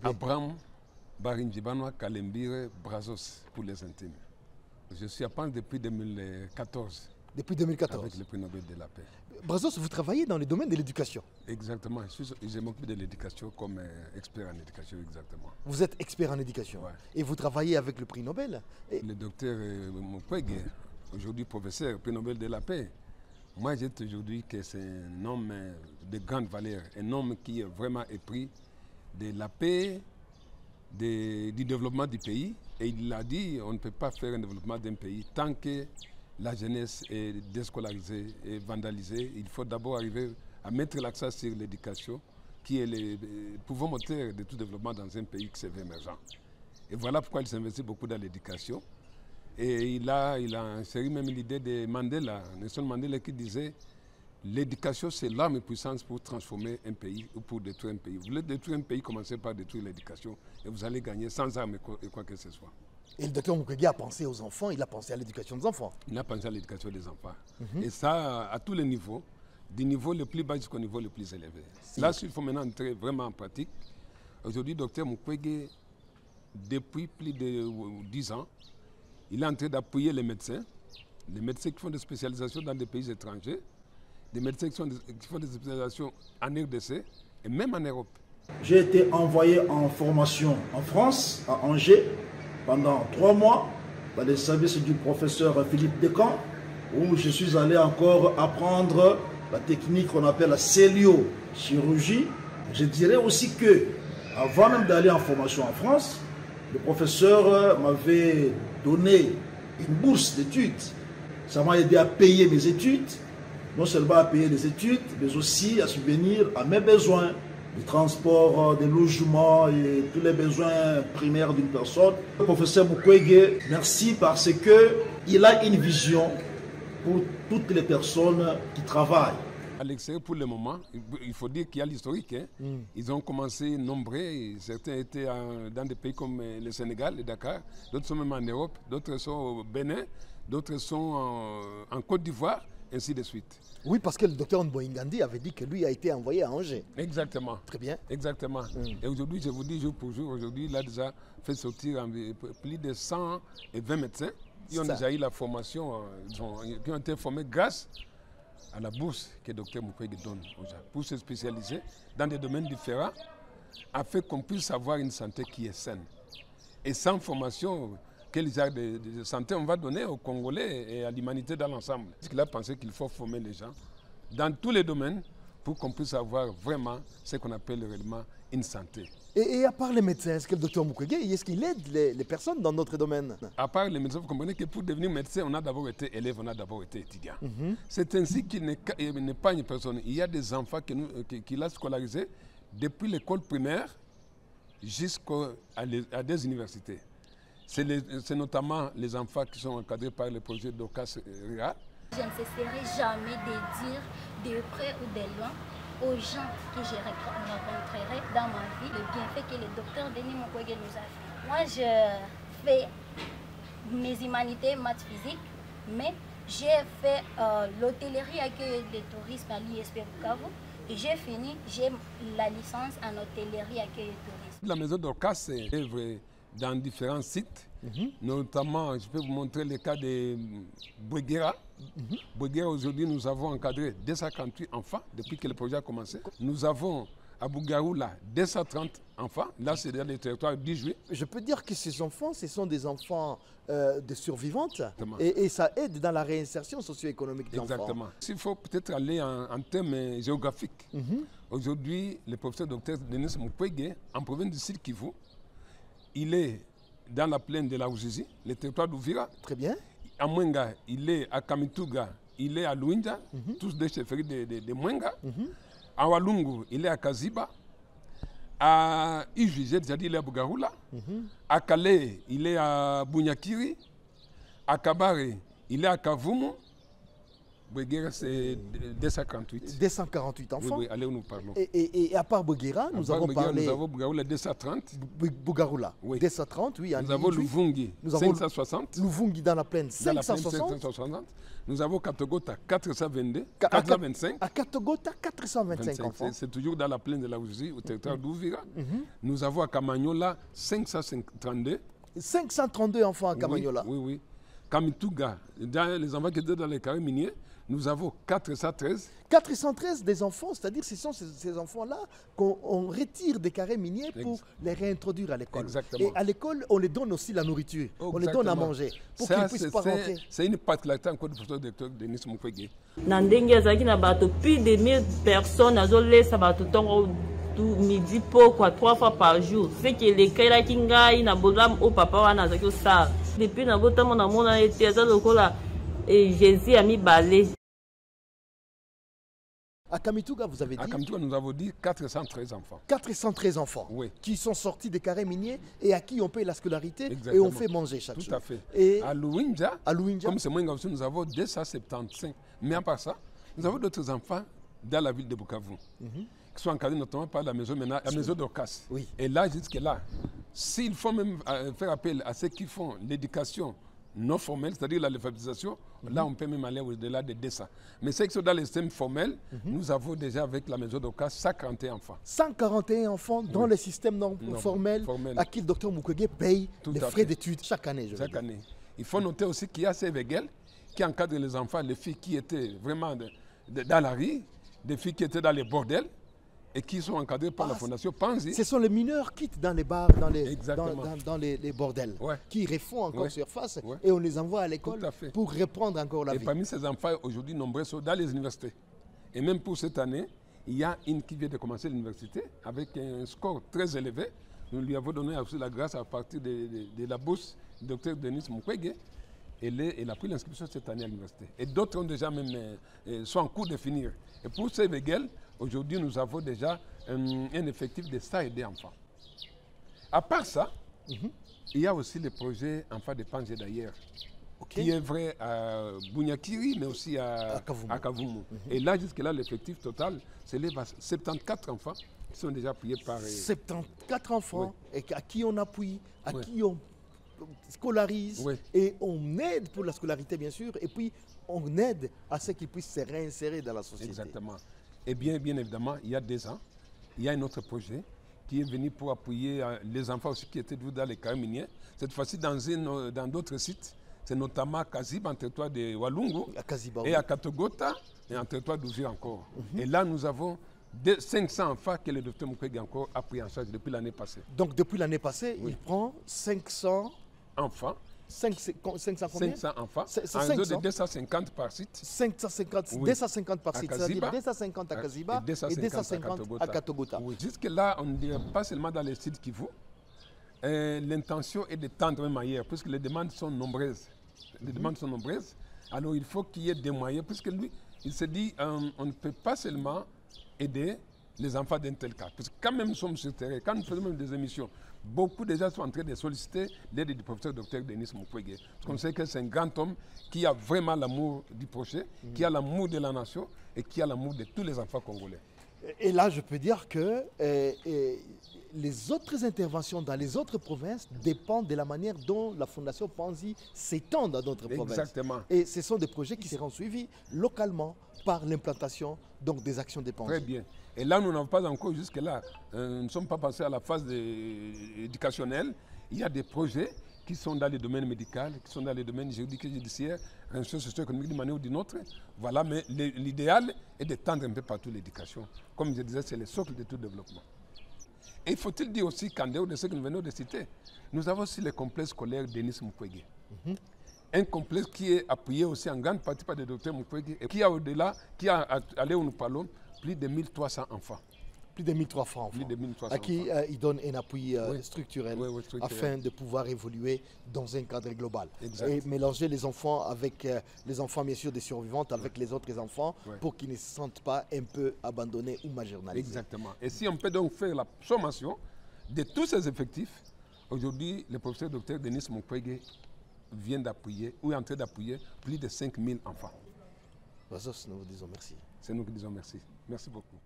Abraham Barinjibanoa Kalembire Brazos pour les intimes. Je suis à Pan depuis 2014. Depuis 2014. Avec le prix Nobel de la paix. Brazos, vous travaillez dans le domaine de l'éducation. Exactement. Je m'occupe de l'éducation comme expert en éducation, exactement. Vous êtes expert en éducation. Ouais. Et vous travaillez avec le prix Nobel. Le docteur Mukwege, aujourd'hui professeur, prix Nobel de la paix. Moi, je dis aujourd'hui que c'est un homme de grande valeur, un homme qui est vraiment épris de la paix, du développement du pays. Et il a dit, on ne peut pas faire un développement d'un pays tant que la jeunesse est déscolarisée et vandalisée. Il faut d'abord arriver à mettre l'accent sur l'éducation, qui est le pouvoir moteur de tout développement dans un pays qui se veut émergent. Et voilà pourquoi il s'investit beaucoup dans l'éducation. Et il a inséré même l'idée de Mandela, Nelson Mandela, qui disait l'éducation, c'est l'arme puissante pour transformer un pays ou pour détruire un pays. Vous voulez détruire un pays, commencez par détruire l'éducation et vous allez gagner sans armes et quoi que ce soit. Et le docteur Mukwege a pensé aux enfants, il a pensé à l'éducation des enfants. Il a pensé à l'éducation des enfants. Et ça, à tous les niveaux, du niveau le plus bas jusqu'au niveau le plus élevé. Là, il faut maintenant entrer vraiment en pratique. Aujourd'hui, le docteur Mukwege, depuis plus de 10 ans, il est en train d'appuyer les médecins qui font des spécialisations dans des pays étrangers, des médecins qui font des spécialisations en RDC et même en Europe. J'ai été envoyé en formation en France, à Angers, pendant 3 mois, dans les services du professeur Philippe Descamps, où je suis allé encore apprendre la technique qu'on appelle la cellio-chirurgie. Je dirais aussi que, avant même d'aller en formation en France, le professeur m'avait donné une bourse d'études. Ça m'a aidé à payer mes études, non seulement à payer les études, mais aussi à subvenir à mes besoins, du transport, des logements et tous les besoins primaires d'une personne. Le professeur Mukwege, merci parce qu'il a une vision pour toutes les personnes qui travaillent. À l'extérieur, pour le moment, il faut dire qu'il y a l'historique. Hein. Ils ont commencé nombreux. Certains étaient dans des pays comme le Sénégal, le Dakar. D'autres sont même en Europe. D'autres sont au Bénin. D'autres sont en Côte d'Ivoire, ainsi de suite. Oui, parce que le docteur Nboingandi avait dit que lui a été envoyé à Angers. Exactement. Très bien. Exactement. Et aujourd'hui, je vous dis jour pour jour, aujourd'hui, il a déjà fait sortir plus de 120 médecins qui ont déjà eu la formation, qui ont été formés grâce à la bourse que le docteur Mukwege donne aux gens pour se spécialiser dans des domaines différents afin qu'on puisse avoir une santé qui est saine. Et sans formation, quel genre de santé on va donner aux Congolais et à l'humanité dans l'ensemble? Parce qu'il a pensé qu'il faut former les gens dans tous les domaines pour qu'on puisse avoir vraiment ce qu'on appelle réellement une santé. Et à part les médecins, est-ce que le docteur Mukwege, est-ce qu'il aide les personnes dans notre domaine? À part les médecins, vous comprenez que pour devenir médecin, on a d'abord été élève, on a d'abord été étudiant. C'est ainsi qu'il n'est pas une personne. Il y a des enfants qu'il a scolarisés depuis l'école primaire jusqu'à des universités. C'est notamment les enfants qui sont encadrés par le projet d'Ocas RIA. Je ne cesserai jamais de dire de près ou de loin aux gens que je rencontrerai dans ma vie le bienfait que le docteur Denis Mukwege nous a fait. Moi, je fais mes humanités, maths, physique, mais j'ai fait l'hôtellerie, accueil de tourisme à l'ISP Bukavu et j'ai la licence en hôtellerie, accueil de tourisme. La maison d'Ocas est dans différents sites, notamment, je peux vous montrer le cas de Bouguera. Bouguera, aujourd'hui, nous avons encadré 248 enfants depuis que le projet a commencé. Nous avons à Bougaroula 230 enfants. Là, c'est dans le territoire du Juif. Je peux dire que ces enfants, ce sont des enfants de survivantes et ça aide dans la réinsertion socio-économique des enfants. Exactement. Il faut peut-être aller en termes géographiques. Aujourd'hui, le professeur Dr Denis Mukwege, en province du Sud Kivu, il est dans la plaine de la Ruzizi, le territoire d'Ouvira. Très bien. À Mwenga, il est à Kamituga, il est à Luinja, tous des chefferies de Mwenga. À Walungu, il est à Kaziba. À Iju, j'ai déjà dit, il est à Bugaroula. À Calais, il est à Bunyakiri. À Kabare, il est à Kavumu. Boguera, c'est 248. 248 enfants. Oui, allez où nous parlons. Et à part Boguera, nous avons parlé... Nous avons Bougaroula 230. Bougaroula, oui. 230, oui. Nous avons Luvungi, 560. Luvungi dans la plaine, 560. Nous avons Katogota, 422, 425. À Katogota, 425 enfants. C'est toujours dans la plaine de la Ouzi, au territoire d'Ouvira. Nous avons à Kamagnola, 532. 532 enfants à Kamagnola. Oui, oui. Kamituga, les enfants qui étaient dans les carrés miniers, nous avons 413. 413 des enfants, c'est-à-dire ce sont ces enfants-là qu'on retire des carrés miniers pour les réintroduire à l'école. Et à l'école, on les donne aussi la nourriture, on les donne à manger pour qu'ils ne puissent pas rentrer. C'est une particularité encore du professeur docteur Denis Mukwege. Nandenge azaki na bato plus de 1000 personnes azolesa bato tongo midi pourquoi 3 fois par jour. C'est que les kera kingai na bolam au papa wana azaki ça. Depuis na botamo na mona ete aza lokola et Jésus a mis balai. À Kamituga, vous avez dit... À Kamituga, nous avons dit 413 enfants. 413 enfants, oui, qui sont sortis des carrés miniers et à qui on paye la scolarité. Exactement. Et on fait manger chaque jour. Tout à fait. Et à Louinja, comme c'est moins aussi, nous avons 275. Mais à part ça, nous avons d'autres enfants dans la ville de Bukavu, qui sont encadrés notamment par la maison d'Orcas. Oui. Et là, jusque-là, s'il faut même faire appel à ceux qui font l'éducation non formelle, c'est-à-dire l'alphabétisation, là on peut même aller au-delà de 200. Mais ceux qui sont dans le système formel, nous avons déjà avec la maison d'Orcas 141 enfants. 141 enfants dans le système non formel à qui le docteur Mukwege paye les frais d'études chaque année. Chaque année. Il faut noter aussi qu'il y a ces Wegel qui encadrent les enfants, les filles qui étaient vraiment dans la rue, des filles qui étaient dans les bordels, et qui sont encadrés par la Fondation Panzi. Ce sont les mineurs qui quittent dans les bars, dans les bordels, qui refont encore surface et on les envoie à l'école pour reprendre encore la vie. Et parmi ces enfants, aujourd'hui, nombreux sont dans les universités. Et même pour cette année, il y a une qui vient de commencer l'université avec un score très élevé. Nous lui avons donné aussi la grâce à partir de la bourse du docteur Denis Mukwege. Elle a pris l'inscription cette année à l'université. Et d'autres ont déjà même, sont en cours de finir. Et pour ces Wegel, aujourd'hui, nous avons déjà un effectif de 100 enfants. À part ça, il y a aussi le projet Enfants de Panzi d'ailleurs, qui est vrai à Bunyakiri, mais aussi à Kavumu. Et là, jusque-là, l'effectif total s'élève à 74 enfants qui sont déjà appuyés par... 74 enfants et à qui on appuie, à qui on scolarise et on aide pour la scolarité, bien sûr, et puis on aide à ce qu'ils puissent se réinsérer dans la société. Exactement. Et bien évidemment, il y a 2 ans, il y a un autre projet qui est venu pour appuyer les enfants aussi qui étaient dans les carrés miniers. Cette fois-ci, dans d'autres sites, c'est notamment à Kaziba, en territoire de Walungu, et à Katogota, et en territoire d'Ouvir encore. Et là, nous avons 500 enfants que le docteur Mukwege encore a pris en charge depuis l'année passée. Donc, depuis l'année passée, il prend 500 enfants. 500 combien? 500 enfants, en réseau de 250 par site. 250 par site, c'est-à-dire 250 à Kaziba et 250 à Katogota. Jusque-là, on ne dirait pas seulement dans les sites Kivu. L'intention est de tendre même ailleurs, puisque les demandes sont nombreuses. Alors il faut qu'il y ait des moyens, puisque lui, il se dit, on ne peut pas seulement aider les enfants d'un tel cas. Parce que quand même nous sommes sur le terrain, quand nous faisons même des émissions, beaucoup déjà sont en train de solliciter l'aide du professeur Dr Denis Mukwege. Parce qu'on sait que c'est un grand homme qui a vraiment l'amour du projet, qui a l'amour de la nation et qui a l'amour de tous les enfants congolais. Et là, je peux dire que les autres interventions dans les autres provinces dépendent de la manière dont la Fondation Panzi s'étend dans d'autres provinces. Exactement. Et ce sont des projets qui seront suivis localement par l'implantation donc des actions de Panzi. Très bien. Et là, nous n'avons pas encore jusque-là, nous ne sommes pas passés à la phase éducationnelle. Il y a des projets qui sont dans le domaine médical, qui sont dans le domaine juridique et judiciaire, socio-économique d'une manière ou d'une autre. Voilà, mais l'idéal est de tendre un peu partout l'éducation. Comme je disais, c'est le socle de tout développement. Et faut-il dire aussi qu'en dehors de ce que nous venons de citer, nous avons aussi le complexe scolaire Denis Mukwege. Un complexe qui est appuyé aussi en grande partie par le docteur Mukwege et qui a au-delà, qui a allé où nous parlons, plus de 1300 enfants. Plus de 1300 enfants. Plus de 1300 à qui il donne un appui structurel, afin de pouvoir évoluer dans un cadre global. Exact. Et mélanger les enfants avec les enfants bien sûr des survivantes avec les autres enfants pour qu'ils ne se sentent pas un peu abandonnés ou marginalisés. Exactement. Et si on peut donc faire la sommation de tous ces effectifs, aujourd'hui le professeur Dr Denis Mukwege vient d'appuyer ou est en train d'appuyer plus de 5000 enfants. Bazos, nous vous disons merci. C'est nous qui disons merci. Merci beaucoup.